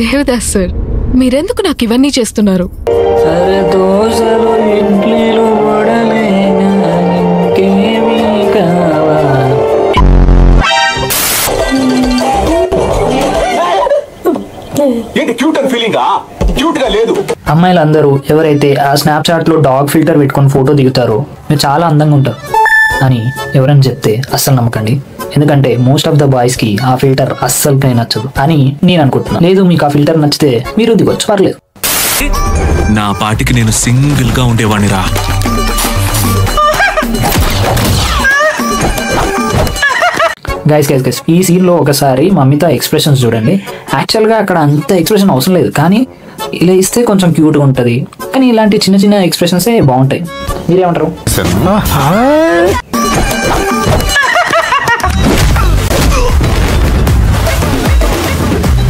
Devdas sir, మీరెందుకు నాకు ఇవన్నీ చేస్తున్నారు? అమ్మాయిలందరూ ఎవరైతే ఆ స్నాప్చాట్ లో డాగ్ ఫిల్టర్ పెట్టుకొని ఫోటో దిగుతారో మీరు చాలా అందంగా ఉంటారు అని ఎవరైనా చెప్తే అస్సలు నమ్మకండి. ఎందుకంటే మోస్ట్ ఆఫ్ ద బాయ్స్ కి ఆ ఫిల్టర్ అస్సలుకై నచ్చదు అని నేను అనుకుంటున్నా. లేదు మీకు ఆ ఫిల్టర్ నచ్చితే మీరు దిగొచ్చు, పర్లేదు. నా పాటికి నేను సింగిల్ గా ఉండేవాడినిరా. గైస్ ఈ సీన్ లో ఒకసారి మమ్మీతో ఎక్స్ప్రెషన్స్ చూడండి. యాక్చువల్ గా అక్కడ అంత ఎక్స్ప్రెషన్ అవసరం లేదు, కానీ ఇలా ఇస్తే కొంచెం క్యూట్ గా ఉంటది. కానీ ఇలాంటి చిన్న చిన్న ఎక్స్ప్రెషన్స్ బాగుంటాయి. మీరేమంటారు?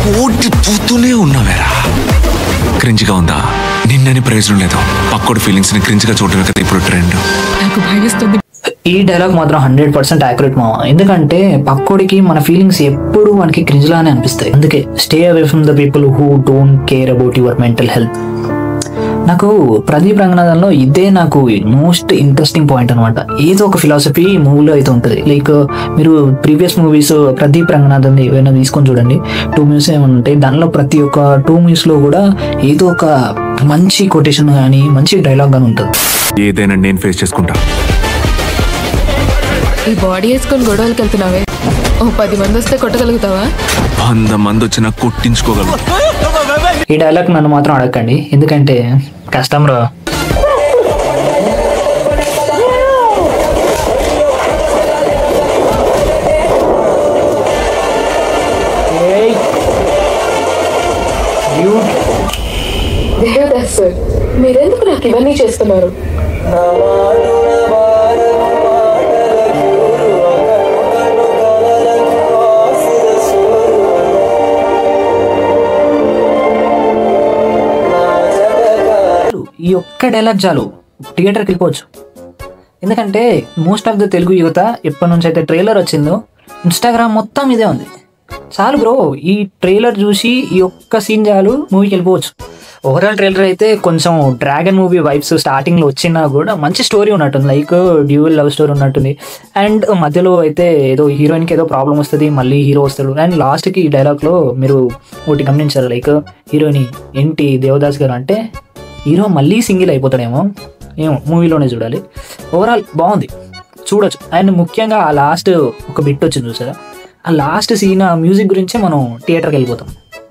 పోతూనే ఉన్నావేరా. క్రింజ్గా ఉందా? నిన్నని ప్రయోజనం లేదు. పక్కోడి ఫీలింగ్స్ ని క్రింజ్గా చూడటమే కదా ఇప్పుడు ట్రెండ్. నాకు భయస్తుంది. ఈ డైలాగ్ మాత్రం 100% యాక్యురేట్ మావా. ఎందుకంటే పక్కోడికి మన ఫీలింగ్స్ ఎప్పుడు మనకి క్రింజ్ లానే అనిపిస్తాయి. అందుకే stay away from the people who don't care about your mental health. నాకు ప్రదీప్ రంగనాథన్లో ఇదే నాకు మోస్ట్ ఇంట్రెస్టింగ్ పాయింట్ అనమాట. ఏదో ఒక ఫిలాసఫీ మూవీలో అయితే ఉంటుంది. లైక్ మీరు ప్రీవియస్ మూవీస్ ప్రదీప్ రంగనాథన్ ఏమైనా తీసుకొని చూడండి, 2 మూవీస్ ఏమైనా ఉంటాయి. దానిలో ప్రతి ఒక్క 2 మూవీస్లో కూడా ఏదో ఒక మంచి కొటేషన్ కానీ మంచి డైలాగ్ కానీ ఉంటుంది. ఏదైనా నేను ఫేస్ చేసుకుంటా. ఈ బాడీ వేసుకొని గొడవలకి వెళ్తున్నావే, ఓ 10 మంది వస్తే కొట్టగలుగుతావా? 100 మంది వచ్చినా కొట్టించుకోగలరు. ఈ డైలాగ్ నన్ను మాత్రం అడగండి, ఎందుకంటే కష్టం రా. దేవదాస్ సార్, మీరెందుకు నాకు ఇవన్నీ చేస్తున్నారు? ఈ ఒక్క డైలాగ్ చాలు థియేటర్కి వెళ్ళిపోవచ్చు. ఎందుకంటే మోస్ట్ ఆఫ్ ద తెలుగు యువత ఎప్పటి నుంచి అయితే ట్రైలర్ వచ్చిందో ఇన్స్టాగ్రామ్ మొత్తం ఇదే ఉంది. చాలు బ్రో, ఈ ట్రైలర్ చూసి ఈ ఒక్క సీన్ చాలు మూవీకి వెళ్ళిపోవచ్చు. ఓవరాల్ ట్రైలర్ అయితే కొంచెం డ్రాగన్ మూవీ వైబ్స్ స్టార్టింగ్లో వచ్చినా కూడా మంచి స్టోరీ ఉన్నట్టుంది. లైక్ డ్యూయల్ లవ్ స్టోరీ ఉన్నట్టుంది. అండ్ మధ్యలో అయితే ఏదో హీరోయిన్కి ఏదో ప్రాబ్లం వస్తుంది, మళ్ళీ హీరో వస్తాడు. అండ్ లాస్ట్కి ఈ డైలాగ్లో మీరు ఒకటి గమనించారు, లైక్ హీరోయిన్ ఏంటి దేవదాస్ గారు అంటే హీరో మళ్ళీ సింగిల్ అయిపోతాడేమో, ఏమో మూవీలోనే చూడాలి. ఓవరాల్ బాగుంది, చూడొచ్చు. అండ్ ముఖ్యంగా ఆ లాస్ట్ ఒక బిట్ వచ్చింది చూసారా, ఆ లాస్ట్ సీన్ ఆ మ్యూజిక్ గురించే మనం థియేటర్కి వెళ్ళిపోతాం.